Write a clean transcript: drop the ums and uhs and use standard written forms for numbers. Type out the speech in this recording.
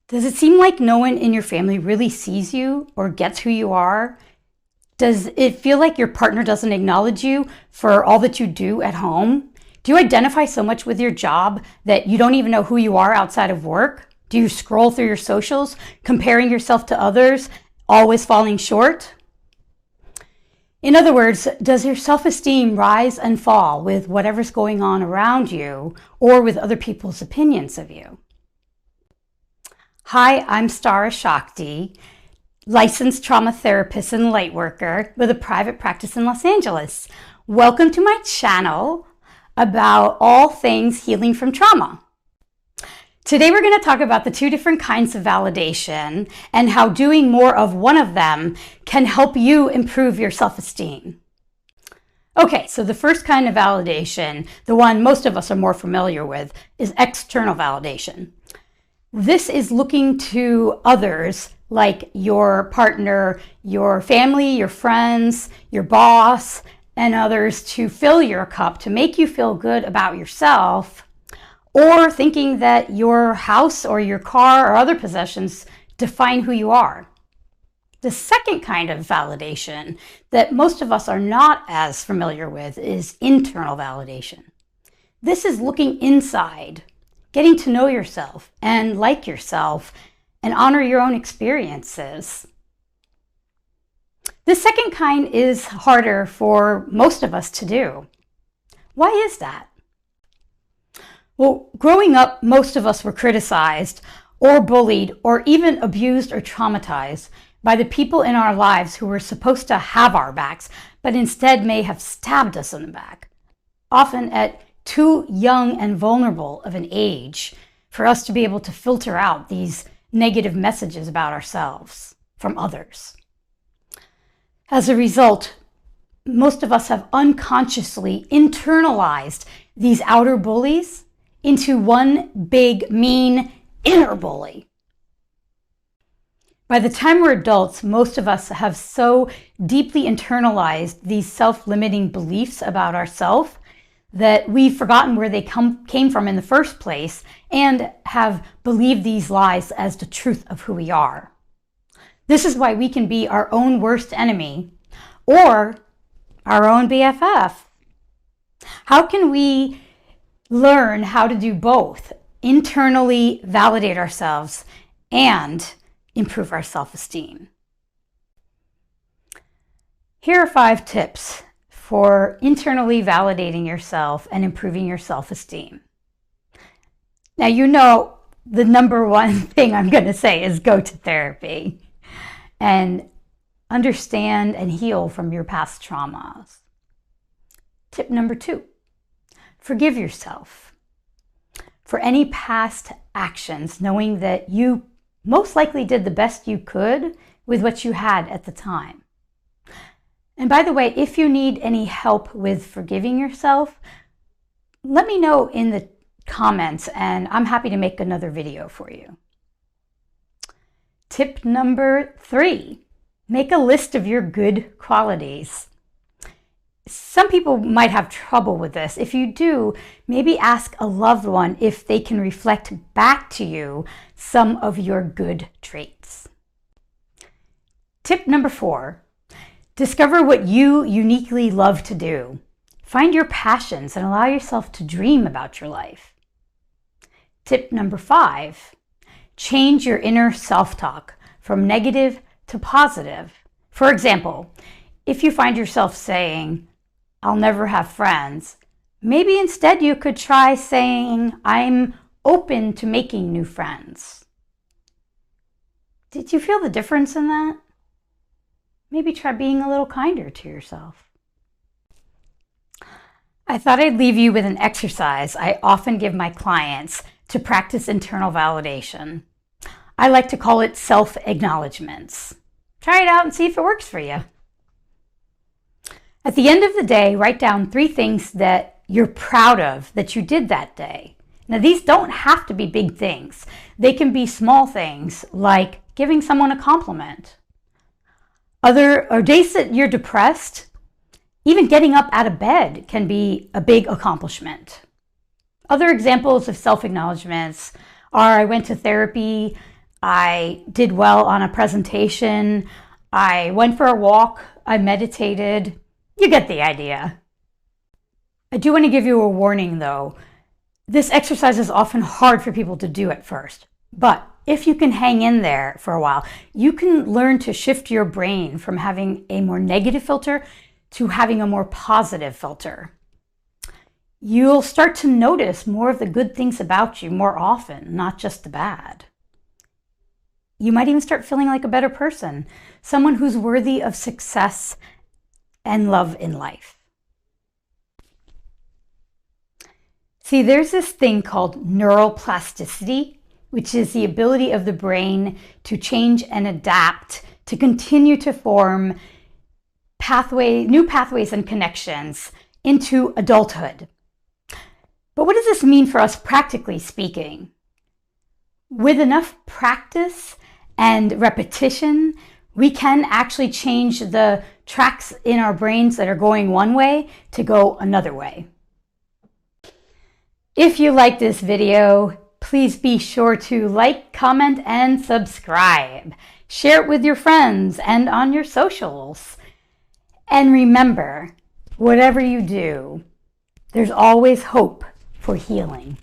Does it seem like no one in your family really sees you or gets who you are? Does it feel like your partner doesn't acknowledge you for all that you do at home? Do you identify so much with your job that you don't even know who you are outside of work? Do you scroll through your socials, comparing yourself to others, always falling short? In other words, does your self-esteem rise and fall with whatever's going on around you or with other people's opinions of you? Hi, I'm Stara Shakti, licensed trauma therapist and light worker with a private practice in Los Angeles. Welcome to my channel about all things healing from trauma. Today we're going to talk about the two different kinds of validation and how doing more of one of them can help you improve your self-esteem. Okay, so the first kind of validation, the one most of us are more familiar with, is external validation. This is looking to others like your partner, your family, your friends, your boss, and others to fill your cup, to make you feel good about yourself, or thinking that your house or your car or other possessions define who you are. The second kind of validation that most of us are not as familiar with is internal validation. This is looking inside, getting to know yourself and like yourself and honor your own experiences. The second kind is harder for most of us to do. Why is that? Well, growing up, most of us were criticized or bullied or even abused or traumatized by the people in our lives who were supposed to have our backs, but instead may have stabbed us in the back, often at too young and vulnerable of an age for us to be able to filter out these negative messages about ourselves from others. As a result, most of us have unconsciously internalized these outer bullies into one big, mean inner bully. By the time we're adults, most of us have so deeply internalized these self-limiting beliefs about ourselves that we've forgotten where they came from in the first place and have believed these lies as the truth of who we are. This is why we can be our own worst enemy or our own BFF. How can we learn how to do both, internally validate ourselves and improve our self-esteem? Here are 5 tips for internally validating yourself and improving your self-esteem. Now, you know the number one thing I'm going to say is go to therapy and understand and heal from your past traumas. Tip number 2, forgive yourself for any past actions, knowing that you most likely did the best you could with what you had at the time. And by the way, if you need any help with forgiving yourself, let me know in the comments and I'm happy to make another video for you. Tip number 3, make a list of your good qualities. Some people might have trouble with this. If you do, maybe ask a loved one if they can reflect back to you some of your good traits. Tip number 4, discover what you uniquely love to do. Find your passions and allow yourself to dream about your life. Tip number 5, change your inner self-talk from negative to positive. For example, if you find yourself saying, "I'll never have friends," maybe instead you could try saying, "I'm open to making new friends." Did you feel the difference in that? Maybe try being a little kinder to yourself. I thought I'd leave you with an exercise I often give my clients to practice internal validation. I like to call it self-acknowledgements. Try it out and see if it works for you. At the end of the day, write down 3 things that you're proud of that you did that day. Now, these don't have to be big things. They can be small things like giving someone a compliment. Or days that you're depressed, even getting up out of bed can be a big accomplishment. Other examples of self-acknowledgements are I went to therapy, I did well on a presentation, I went for a walk, I meditated. You get the idea. I do want to give you a warning though. This exercise is often hard for people to do at first, but if you can hang in there for a while, you can learn to shift your brain from having a more negative filter to having a more positive filter. You'll start to notice more of the good things about you more often, not just the bad. You might even start feeling like a better person, someone who's worthy of success and love in life. See, there's this thing called neuroplasticity, which is the ability of the brain to change and adapt to continue to form new pathways and connections into adulthood. But what does this mean for us practically speaking? With enough practice and repetition, we can actually change the tracks in our brains that are going one way to go another way. If you like this video, please be sure to like, comment, and subscribe. Share it with your friends and on your socials. And remember, whatever you do, there's always hope for healing.